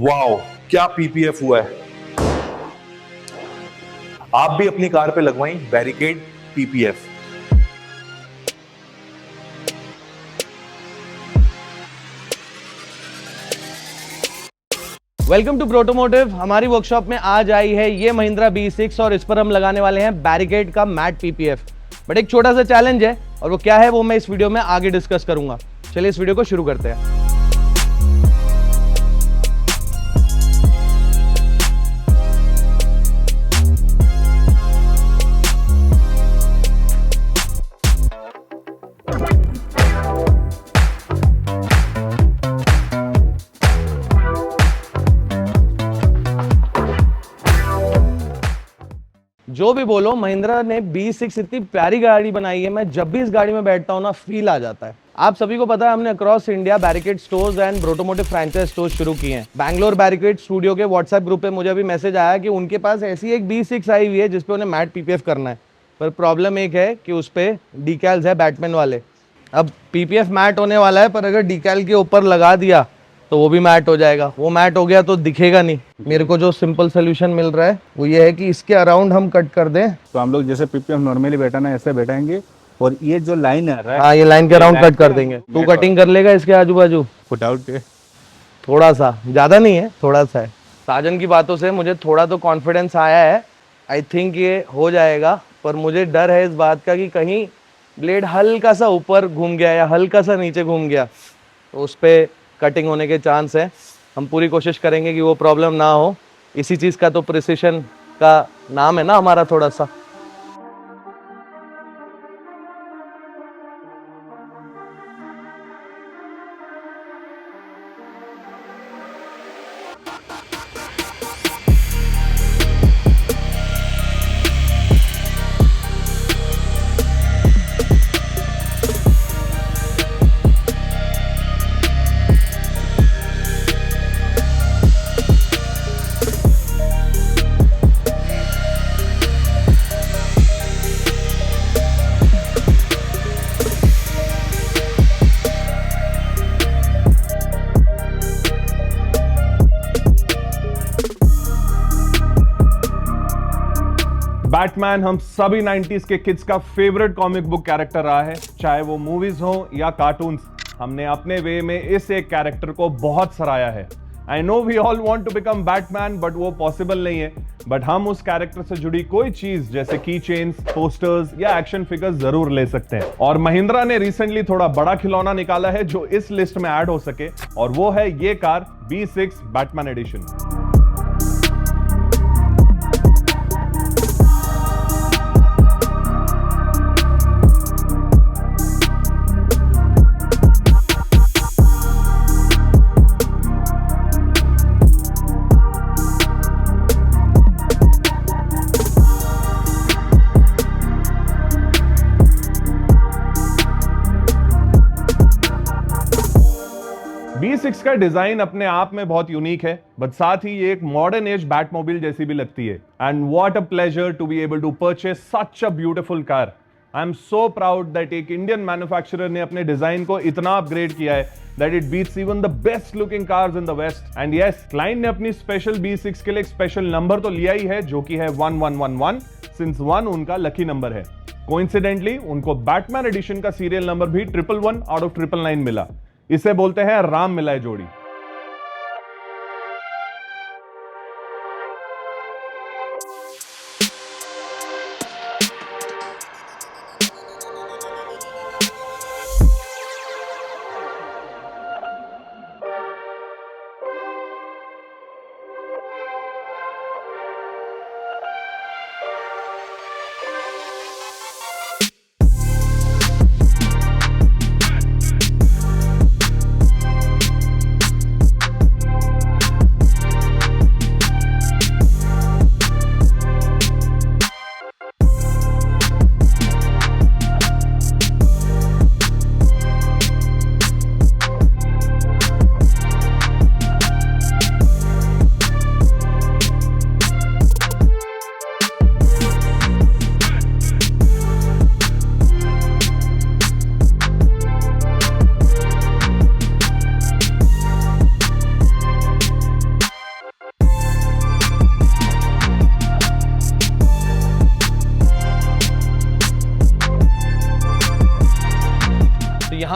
Wow, क्या PPF हुआ है। आप भी अपनी कार पे लगवाएं Barricade PPF. Welcome to Protomotive. हमारी वर्कशॉप में आज आई है ये महिंद्रा B6 और इस पर हम लगाने वाले हैं बैरिकेड का मैट पीपीएफ। बट एक छोटा सा चैलेंज है और वो क्या है वो मैं इस वीडियो में आगे डिस्कस करूंगा। चलिए इस वीडियो को शुरू करते हैं। जो भी बोलो, महिंद्रा ने B6 इतनी प्यारी गाड़ी बनाई है। मैं जब भी इस गाड़ी में बैठता हूँ ना, फील आ जाता है। आप सभी को पता है हमने across India Barricade stores and Protomotive franchise stores शुरू किए हैं। बैंगलोर बैरिकेड स्टूडियो के व्हाट्सएप ग्रुप पे मुझे अभी मैसेज आया कि उनके पास ऐसी एक B6 आई हुई है जिसपे उन्हें मैट पीपीएफ करना है। पर प्रॉब्लम एक है कि उस पे डीकैल्स है बैटमैन वाले। अब पीपीएफ मैट होने वाला है, पर अगर डीकैल के ऊपर लगा दिया तो वो भी मैट हो जाएगा। वो मैट हो गया तो दिखेगा नहीं। मेरे को जो सिंपल सोल्यूशन मिल रहा है वो ये है कि इसके अराउंड हम कट कर दें। तो हम लोग जैसे पीपीएफ नॉर्मली बैठाना ऐसे बैठाएंगे और ये जो लाइन है, हाँ, ये लाइन के अराउंड कट कर देंगे। तू कटिंग कर लेगा इसके आजू बाजू? फुट आउट थोड़ा सा, ज्यादा नहीं है, थोड़ा सा है। साजन की बातों से मुझे थोड़ा तो कॉन्फिडेंस आया है। आई थिंक ये हो जाएगा, पर मुझे डर है इस बात का कि कहीं ब्लेड हल्का सा ऊपर घूम गया या हल्का सा नीचे घूम गया तो उस पर कटिंग होने के चांस है। हम पूरी कोशिश करेंगे कि वो प्रॉब्लम ना हो। इसी चीज़ का तो प्रिसिशन का नाम है ना हमारा थोड़ा सा। बैटमैन हम सभी 90s के किड्स का फेवरेट कॉमिक बुक कैरेक्टर रहा है, चाहे वो मूवीज हो या कार्टून्स। हमने अपने वे में इस एक कैरेक्टर को बहुत सराहा है। I know we all want to become Batman, but वो पॉसिबल नहीं है। बट हम उस कैरेक्टर से जुड़ी कोई चीज जैसे की चेन्स, पोस्टर्स या एक्शन फिगर्स जरूर ले सकते हैं। और महिंद्रा ने रिसेंटली थोड़ा बड़ा खिलौना निकाला है जो इस लिस्ट में ऐड हो सके, और वो है ये car B6 Batman addition. B6 का डिजाइन अपने आप में बहुत यूनिक है, बट साथ ही ये एक मॉडर्न एज बैटमोबाइल जैसी भी लगती है। And what a pleasure to be able to purchase such a beautiful car. I am so proud that एक इंडियन मैन्युफैक्चरर ने अपने डिजाइन को इतना अपग्रेड किया है that it beats even the best looking cars in the West. And yes, client ने अपनी special B6 के लिए एक स्पेशल नंबर तो लिया ही है, जो कि है 1111, सिंस 1 उनका लकी नंबर है। कोइंसिडेंटली उनको बैटमैन एडिशन का सीरियल नंबर भी 111 आउट ऑफ 999 मिला। इसे बोलते हैं राम मिलाए जोड़ी।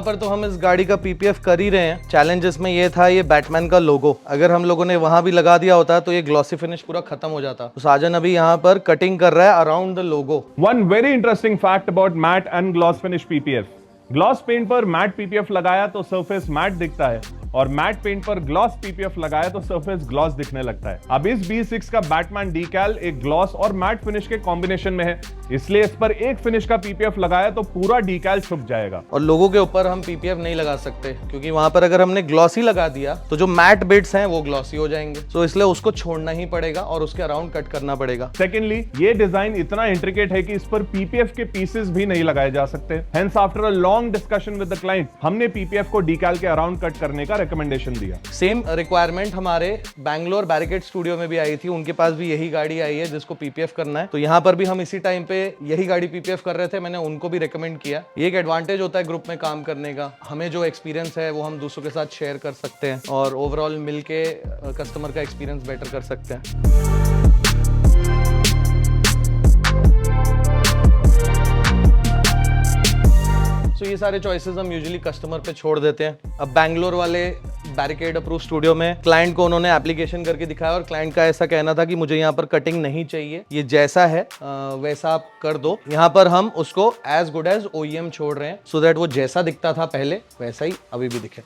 पर तो हम इस गाड़ी का पीपीएफ कर ही रहे हैं। चैलेंज इसमें ये था, ये बैटमैन का लोगो अगर हम लोगों ने वहां भी लगा दिया होता तो ये ग्लॉसी फिनिश पूरा खत्म हो जाता। तो साजन अभी यहाँ पर कटिंग कर रहा है around the logo. One very interesting fact about matte and gloss finish PPF. Gloss paint पर मैट पीपीएफ लगाया तो सरफेस मैट दिखता है और मैट पेंट पर ग्लॉस पीपीएफ लगाया तो सरफेस ग्लॉस दिखने लगता है। अब इस B6 का बैटमैन डीकैल एक ग्लॉस और मैट फिनिश के कॉम्बिनेशन में है, इसलिए इस पर एक फिनिश का पीपीएफ लगाया तो पूरा डीकैल छुप जाएगा। और लोगों के ऊपर हम पीपीएफ नहीं लगा सकते क्योंकि वहां पर अगर हमने ग्लॉसी लगा दिया तो जो मैट बिट्स हैं वो ग्लॉसी हो जाएंगे, तो इसलिए उसको छोड़ना ही पड़ेगा और उसके अराउंड कट करना पड़ेगा। सेकेंडली, ये डिजाइन इतना इंट्रिकेट है कि इस पर पीपीएफ के पीसेस भी नहीं लगाए जा सकते। Hence after a long discussion with the client हमने पीपीएफ को डीकैल के अराउंड कट करने का रिकमेंडेशन दिया। सेम रिक्वायरमेंट हमारे बैंगलोर बैरिकेड स्टूडियो में भी आई थी, उनके पास भी यही गाड़ी आई है जिसको पीपीएफ करना है। तो यहाँ पर भी हम इसी टाइम पे यही गाड़ी पीपीएफ कर रहे थे, मैंने उनको भी रिकमेंड किया। ये एक एडवांटेज होता है ग्रुप में काम करने का, हमें जो एक्सपीरियंस है वो हम दूसरों के साथ शेयर कर सकते हैं और ओवरऑल मिलके कस्टमर का एक्सपीरियंस बेटर कर सकते हैं। तो ये सारे चॉइसेस हम यूजुअली कस्टमर पे छोड़ देते हैं। अब बैंगलोर वाले बैरिकेड अप्रूव स्टूडियो में क्लाइंट को उन्होंने एप्लीकेशन करके दिखाया और क्लाइंट का ऐसा कहना था कि मुझे यहाँ पर कटिंग नहीं चाहिए, ये जैसा है वैसा आप कर दो। यहाँ पर हम उसको एज गुड एज OEM छोड़ रहे हैं सो दैट वो जैसा दिखता था पहले वैसा ही अभी भी दिखे।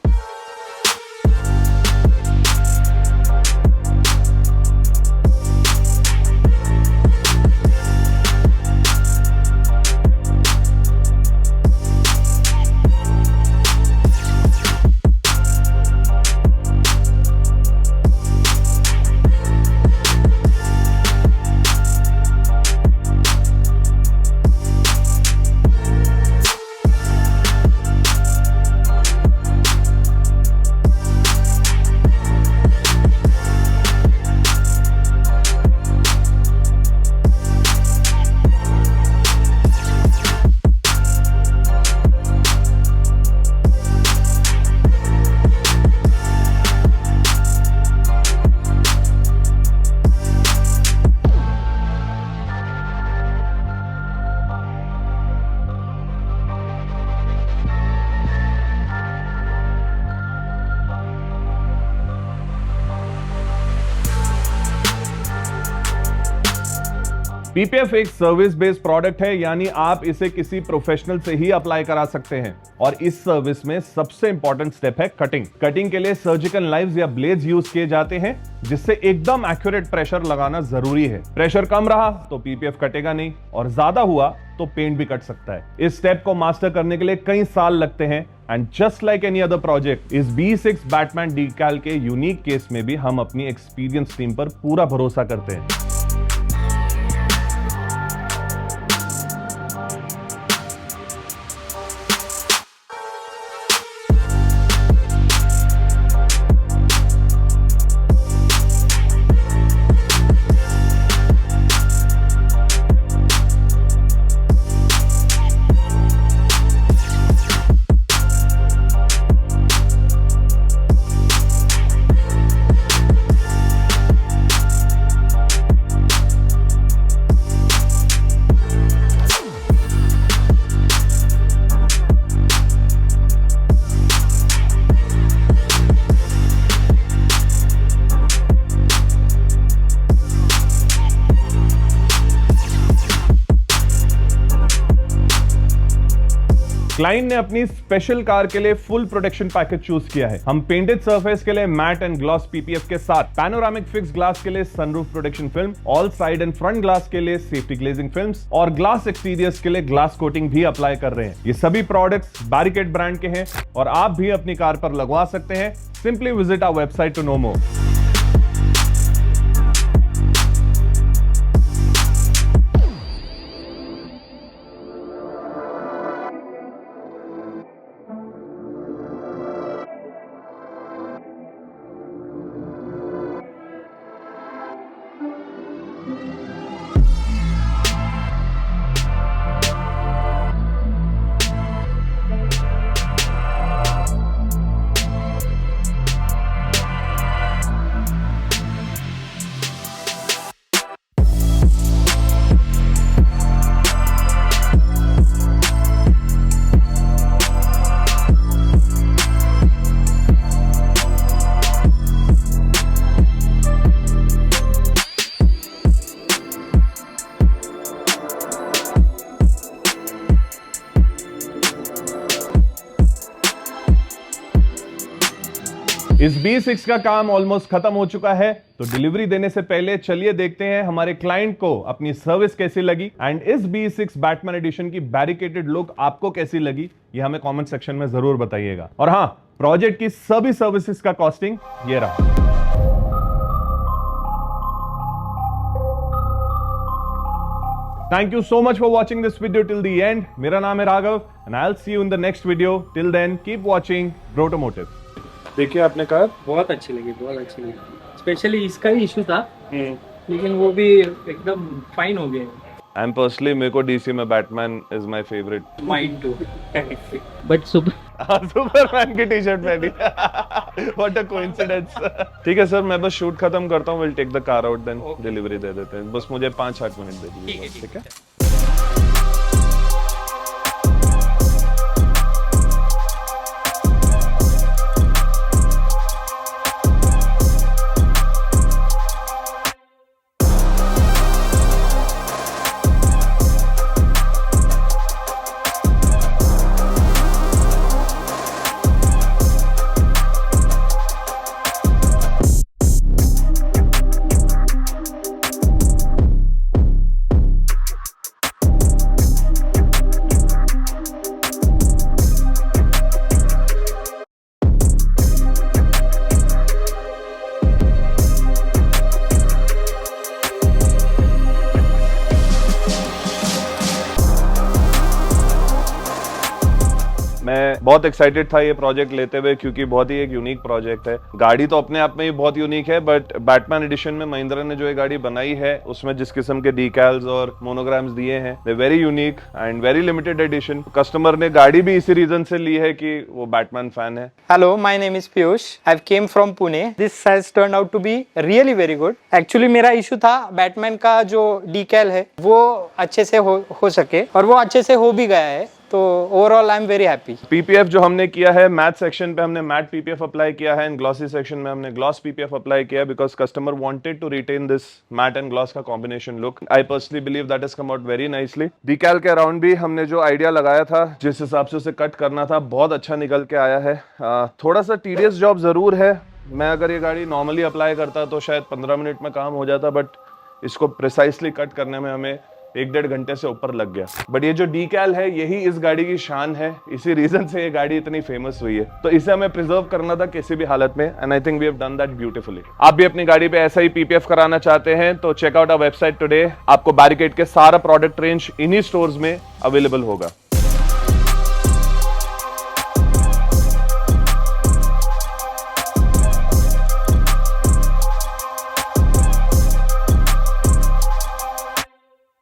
पीपीएफ एक सर्विस बेस्ड प्रोडक्ट है, यानी आप इसे किसी प्रोफेशनल से ही अप्लाई करा सकते हैं। और इस सर्विस में सबसे इंपॉर्टेंट स्टेप है कटिंग। कटिंग के लिए सर्जिकल नाइव्स या ब्लेड्स यूज किए जाते हैं जिससे एकदम एक्यूरेट प्रेशर लगाना जरूरी है। प्रेशर कम रहा तो पीपीएफ कटेगा नहीं और ज्यादा हुआ तो पेंट भी कट सकता है। इस स्टेप को मास्टर करने के लिए कई साल लगते हैं and just like any other project, इस B6 बैटमैन डीकैल के यूनिक केस में भी हम अपनी एक्सपीरियंस टीम पर पूरा भरोसा करते हैं। क्लाइंट ने अपनी स्पेशल कार के लिए फुल प्रोटेक्शन पैकेज चूज किया है। हम पेंटेड सरफेस के लिए मैट एंड ग्लॉस पीपीएफ के साथ पैनोरामिक फिक्स ग्लास के लिए sunroof protection film, all side and front glass के लिए सेफ्टी ग्लेजिंग फिल्म्स और ग्लास एक्सटीरियर्स के लिए ग्लास कोटिंग भी अप्लाई कर रहे हैं। ये सभी प्रोडक्ट्स बैरिकेड ब्रांड के हैं और आप भी अपनी कार पर लगवा सकते हैं। Simply visit our website to know more. इस B6 का काम ऑलमोस्ट खत्म हो चुका है, तो डिलीवरी देने से पहले चलिए देखते हैं हमारे क्लाइंट को अपनी सर्विस कैसी लगी एंड इस B6 बैटमैन एडिशन की बैरिकेडेड लुक आपको कैसी लगी, ये हमें कमेंट सेक्शन में जरूर बताइएगा। और हाँ, प्रोजेक्ट की सभी सर्विसेज का कॉस्टिंग ये रहा। Thank you so much for watching this video till the end. मेरा नाम है Raghav and I'll see you in the next video. Till then, keep watching Brotomotive. देखिए आपने कार बहुत अच्छी लगी, बहुत अच्छी लगी। स्पेशली इसका ही इशू था, लेकिन वो भी एकदम फाइन हो गए। I'm personally, मेरे को DC में Batman is my favorite. Mind to but Superman की टी शर्ट पहनी। What a coincidence. ठीक है सर, मैं बस शूट खत्म करता हूँ, we'll take the car out then delivery दे देते हैं। बस मुझे 5-8 मिनट दे दीजिए, ठीक है? मैं बहुत एक्साइटेड था ये प्रोजेक्ट लेते हुए, क्योंकि बहुत ही एक यूनिक प्रोजेक्ट है। गाड़ी तो अपने आप में ही बहुत यूनिक है, बट बैटमैन एडिशन में महिंद्रा ने जो ये गाड़ी बनाई है, उसमें जिस किस्म के डीकैल्स और मोनोग्राम्स दिए हैं, they very unique and very limited edition. Customer ने गाड़ी भी इसी रीजन से ली है कि वो बैटमैन फैन है। Hello, my name is Piyush. I've came from Pune. This has turned out to be really very good. Actually मेरा इशू था बैटमैन का जो डीकैल है वो अच्छे से हो सके, और वो अच्छे से हो भी गया है, तो overall I am very happy. PPF जो हमने किया है, मैट सेक्शन पे हमने मैट पीपीएफ अप्लाई किया है एंड ग्लॉसी सेक्शन में हमने ग्लॉस पीपीएफ अप्लाई किया है, because customer wanted to retain this matte and gloss का combination look. I personally believe that is come out very nicely. Decal के अराउंड भी हमने जो आइडिया लगाया था, जिस हिसाब से उसे कट करना था, बहुत अच्छा निकल के आया है। थोड़ा सा टीडियस जॉब जरूर है। मैं अगर ये गाड़ी नॉर्मली अप्लाई करता तो शायद 15 मिनट में काम हो जाता, बट इसको प्रिसाइसली कट करने में हमें 1-1.5 घंटे से ऊपर लग गया। बट ये जो डीकैल है, यही इस गाड़ी की शान है, इसी रीजन से ये गाड़ी इतनी फेमस हुई है। तो इसे हमें प्रिजर्व करना था किसी भी हालत में, and I think we have done that beautifully. आप भी अपनी गाड़ी पे ऐसा ही पीपीएफ कराना चाहते हैं तो check out our website today. आपको बैरिकेड के सारा प्रोडक्ट रेंज इन्हीं स्टोर्स में अवेलेबल होगा।